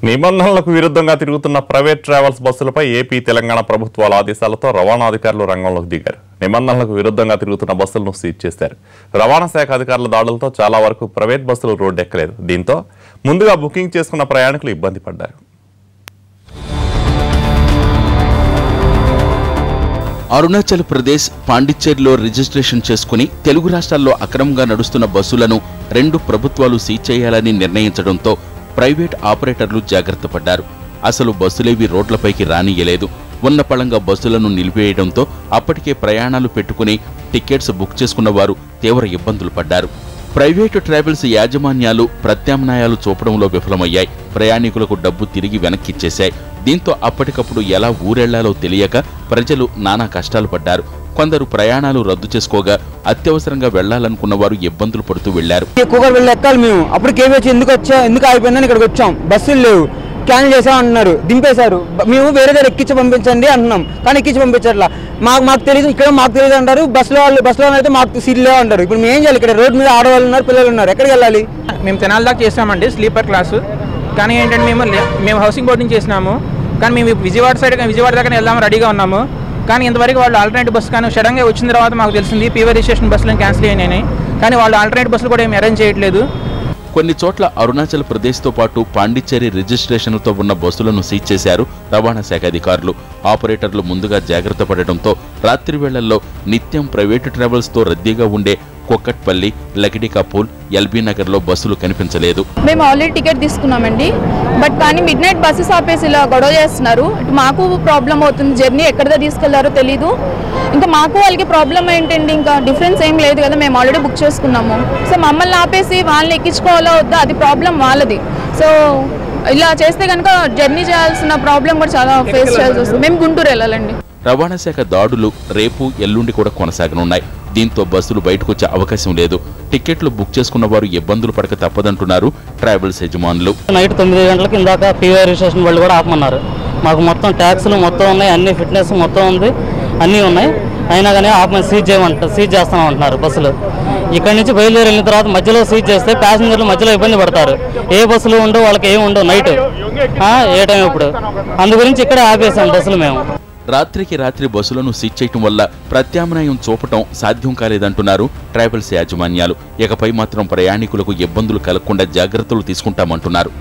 నిబంధనలకు విరుద్ధంగా తిరుగుతున్న ప్రైవేట్ ట్రావెల్స్ బస్సులపై ఏపీ తెలంగాణ ప్రభుత్వాల ఆదేశాలతో రవాణా అధికారులు రంగంలోకి దిగారు. నిబంధనలకు విరుద్ధంగా తిరుగుతున్న బస్సులను సీజ్ చేశారు. రవాణా శాఖ అధికారుల దాడులతో చాలా వరకు ప్రైవేట్ బస్సులు రోడ్డెక్కలేదు. దీంతో ముందుగా బుకింగ్ చేసుకున్న ప్రయాణికులు ఇబ్బంది పడ్డారు. అరుణాచల్ ప్రదేశ్ పాండిచ్చేరిలో రిజిస్ట్రేషన్ చేసుకుని తెలుగు రాష్ట్రాల్లో అక్రమంగా నడుస్తున్న బస్సులను 2 ప్రభుత్వాలు సీజ్ చేయాలని నిర్ణయించడంతో ప్రైవేట్ ఆపరేటర్లు జాగ్రత్త పడ్డారు. అసలు బస్సులేవి రోడ్లపైకి రానియలేదు. ఉన్న పళంగా బస్సులను నిలిపివేయడంతో అప్పటికే ప్రయాణాలు పెట్టుకుని టికెట్స్ బుక్ చేసుకున్న వారు తీవ్ర ఇబ్బందులు పడ్డారు. ప్రైవేటు ట్రావెల్స్ యాజమాన్యాలు ప్రత్యామ్నాయాలు చూపడంలో విఫలమయ్యాయి. ప్రయాణికులకు డబ్బు తిరిగి వెనక్కిచ్చేశాయి. దీంతో అప్పటికప్పుడు ఎలా ఊరెళ్లాలో తెలియక ప్రజలు నానా కష్టాలు పడ్డారు. కొందరు ప్రయాణాలు రద్దు చేసుకోగా అత్యవసరంగా వెళ్లాలనుకున్న వారు ఇబ్బందులు పడుతూ వెళ్లారు. మేము అప్పుడు కేవీహెచ్ ఎందుకు ఆగిపోయిందని ఇక్కడికి వచ్చాం. బస్సులు లేవు, క్యాన్సిల్ చేసామంటున్నారు, దింపేశారు. మేము వేరే దగ్గర ఎక్కించి పంపించండి అంటున్నాం, కానీ ఎక్కించి పంపించట్లా. మాకు తెలియదు, ఇక్కడ మాకు తెలియదు అంటారు. బస్సులో అయితే మాకు సీట్లు లేవు అంటారు. ఇప్పుడు మేము ఏం చేయాలి? ఇక్కడ రోడ్ మీద ఆడవాళ్ళు ఉన్నారు, పిల్లలు ఉన్నారు, ఎక్కడికి వెళ్ళాలి? మేము తెనాలి దాకా చేసామండి స్లీపర్ క్లాసు. కానీ ఏంటంటే మేము హౌసింగ్ బోర్డ్ నుంచి చేసినాము. కానీ మేము విజయవాడ దగ్గర వెళ్దాము రెడీగా ఉన్నాము. కానీ ఇంతవరకు వాళ్ళు ఆల్టర్నేటివ్ బస్సు కానీ సడన్గా వచ్చిన తర్వాత మాకు తెలిసింది పీవీ రిజిస్ట్రేషన్ బస్సులను క్యాన్సిల్ అయినాయి. కానీ వాళ్ళు ఆల్టర్నేటివ్ బస్సులు కూడా ఏమి అరేంజ్ చేయట్లేదు. కొన్ని చోట్ల అరుణాచల్ ప్రదేశ్తో పాటు పాండిచ్చేరి రిజిస్ట్రేషన్లతో ఉన్న బస్సులను సీజ్ చేశారు రవాణా శాఖ అధికారులు. ఆపరేటర్లు ముందుగా జాగ్రత్త పడటంతో రాత్రి వేళల్లో నిత్యం ప్రైవేటు ట్రావెల్స్తో రద్దీగా ఉండే కొక్కట్పల్లి, లకిడికాపూల్, ఎల్బీ నగర్లో బస్సులు కనిపించలేదు. మేము ఆల్రెడీ టికెట్ తీసుకున్నామండి, బట్ కానీ మిడ్ నైట్ బస్సెస్ ఆపేసి ఇలా గొడవ చేస్తున్నారు. మాకు ప్రాబ్లం అవుతుంది, జర్నీ ఎక్కడ తీసుకెళ్లారో తెలీదు. ఇంకా మాకు వాళ్ళకి ప్రాబ్లం ఏంటండి? ఇంకా డిఫరెన్స్ ఏం లేదు కదా, మేము ఆల్రెడీ బుక్ చేసుకున్నాము. సో మమ్మల్ని ఆపేసి వాళ్ళని ఎక్కించుకోవాలో వద్దా, అది ప్రాబ్లం వాళ్ళది. సో ఇలా చేస్తే కనుక జర్నీ చేయాల్సిన ప్రాబ్లం కూడా చాలా ఫేస్ చేయాల్సి వస్తుంది. మేము గుంటూరు వెళ్ళాలండి. రవాణా శాఖ దాడులు రేపు ఎల్లుండి కూడా కొనసాగనున్నాయి. దీంతో బస్సులు బయటకొచ్చే అవకాశం లేదు. టికెట్లు బుక్ చేసుకున్న వారు ఇబ్బందులు పడక తప్పదంటున్నారు ట్రావెల్స్ యజమానులు. నైట్ 9 గంటలకు ఇందాక పీవీ రిజిస్ట్రేషన్ వాళ్ళు కూడా ఆపమన్నారు. మాకు మొత్తం ట్యాక్స్లు మొత్తం ఉన్నాయి, అన్ని ఫిట్నెస్ మొత్తం ఉంది, అన్నీ ఉన్నాయి. అయినా కానీ ఆపమని సీజ్ చేస్తామంటున్నారు బస్సులు. ఇక్కడ నుంచి బయలుదేరి వెళ్ళిన తర్వాత మధ్యలో సీజ్ చేస్తే ప్యాసింజర్లు మధ్యలో ఇబ్బంది పడతారు. ఏ బస్సులు ఉండవు, వాళ్ళకి ఏమి ఉండవు నైట్ ఏ టైం ఇప్పుడు. అందు గురించి ఇక్కడే ఆపేసాం బస్సులు మేము. రాత్రికి రాత్రి బస్సులను సీజ్ చేయటం వల్ల ప్రత్యామ్నాయం చూపటం సాధ్యం కాలేదంటున్నారు ట్రావెల్స్ యాజమాన్యాలు. ఇకపై మాత్రం ప్రయాణికులకు ఇబ్బందులు కలగకుండా జాగ్రత్తలు తీసుకుంటామంటున్నారు.